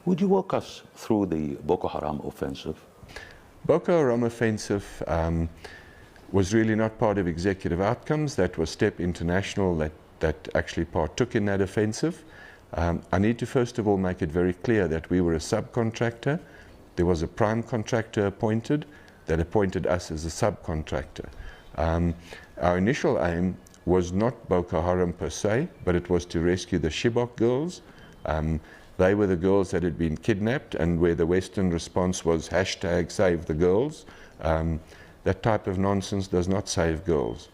Would you walk us through the Boko Haram offensive? Boko Haram offensive was really not part of executive outcomes. That was STEP International that actually partook in that offensive. I need to first of all make it very clear that we were a subcontractor. There was a prime contractor appointed that appointed us as a subcontractor. Our initial aim was not Boko Haram per se, but it was to rescue the Chibok girls. They were the girls that had been kidnapped, and where the Western response was #SaveTheGirls. That type of nonsense does not save girls.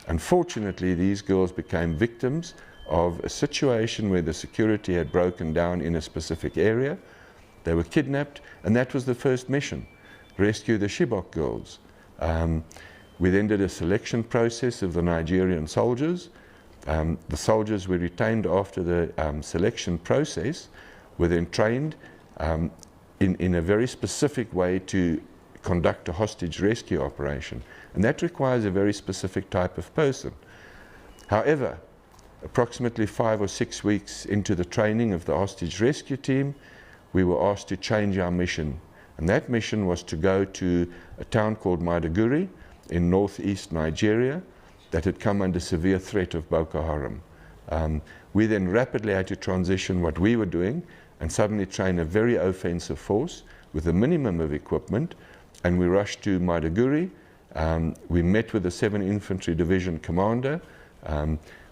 Unfortunately, these girls became victims of a situation where the security had broken down in a specific area. They were kidnapped, and that was the first mission, rescue the Chibok girls. We then did a selection process of the Nigerian soldiers. The soldiers were retained after the selection process, were then trained in a very specific way to conduct a hostage rescue operation. And that requires a very specific type of person. However, approximately 5 or 6 weeks into the training of the hostage rescue team, we were asked to change our mission. And that mission was to go to a town called Maiduguri in northeast Nigeria that had come under severe threat of Boko Haram. We then rapidly had to transition what we were doing and suddenly train a very offensive force with a minimum of equipment, and we rushed to Maiduguri. We met with the 7th Infantry Division commander.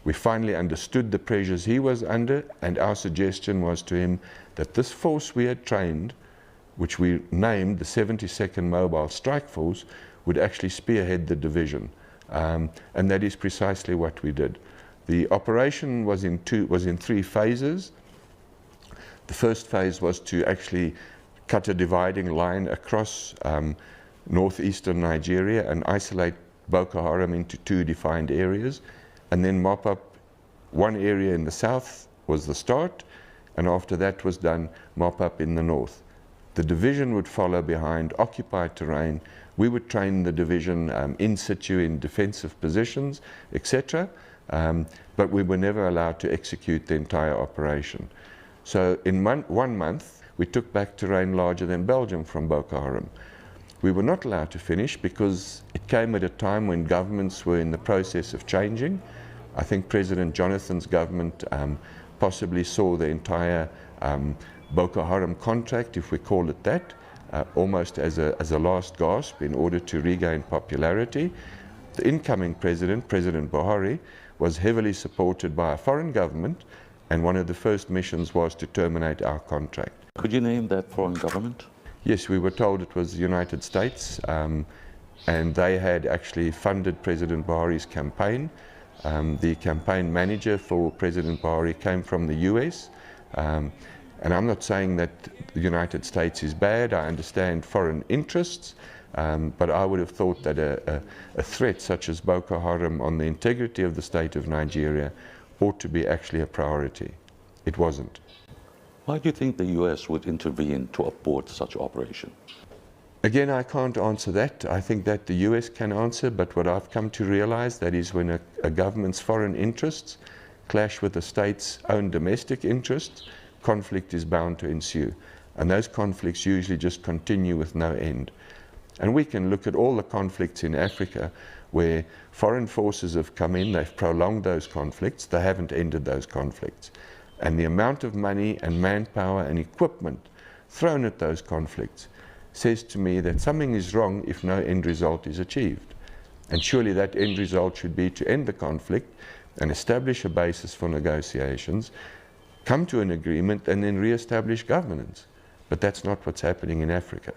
We finally understood the pressures he was under, and our suggestion was to him that this force we had trained, which we named the 72nd Mobile Strike Force, would actually spearhead the division. And that is precisely what we did. The operation was in 3 phases. The first phase was to actually cut a dividing line across northeastern Nigeria and isolate Boko Haram into 2 defined areas, and then mop up one area in the south was the start, and after that was done, mop up in the north. The division would follow behind, occupy terrain. We would train the division in situ in defensive positions, etc. But we were never allowed to execute the entire operation. So in 1 month, we took back terrain larger than Belgium from Boko Haram. We were not allowed to finish because it came at a time when governments were in the process of changing. I think President Jonathan's government possibly saw the entire Boko Haram contract, if we call it that, almost as a last gasp in order to regain popularity. The incoming president, President Buhari, was heavily supported by a foreign government, and one of the first missions was to terminate our contract. Could you name that foreign government? Yes, we were told it was the United States, and they had actually funded President Buhari's campaign. The campaign manager for President Buhari came from the US. And I'm not saying that the United States is bad. I understand foreign interests, but I would have thought that a threat such as Boko Haram on the integrity of the state of Nigeria ought to be actually a priority. It wasn't. Why do you think the US would intervene to abort such operation? Again, I can't answer that. I think that the US can answer, but what I've come to realize, that is when a government's foreign interests clash with the state's own domestic interests, conflict is bound to ensue. And those conflicts usually just continue with no end. And we can look at all the conflicts in Africa where foreign forces have come in, they've prolonged those conflicts, they haven't ended those conflicts. And the amount of money and manpower and equipment thrown at those conflicts says to me that something is wrong if no end result is achieved. And surely that end result should be to end the conflict and establish a basis for negotiations, come to an agreement, and then re-establish governance. But that's not what's happening in Africa.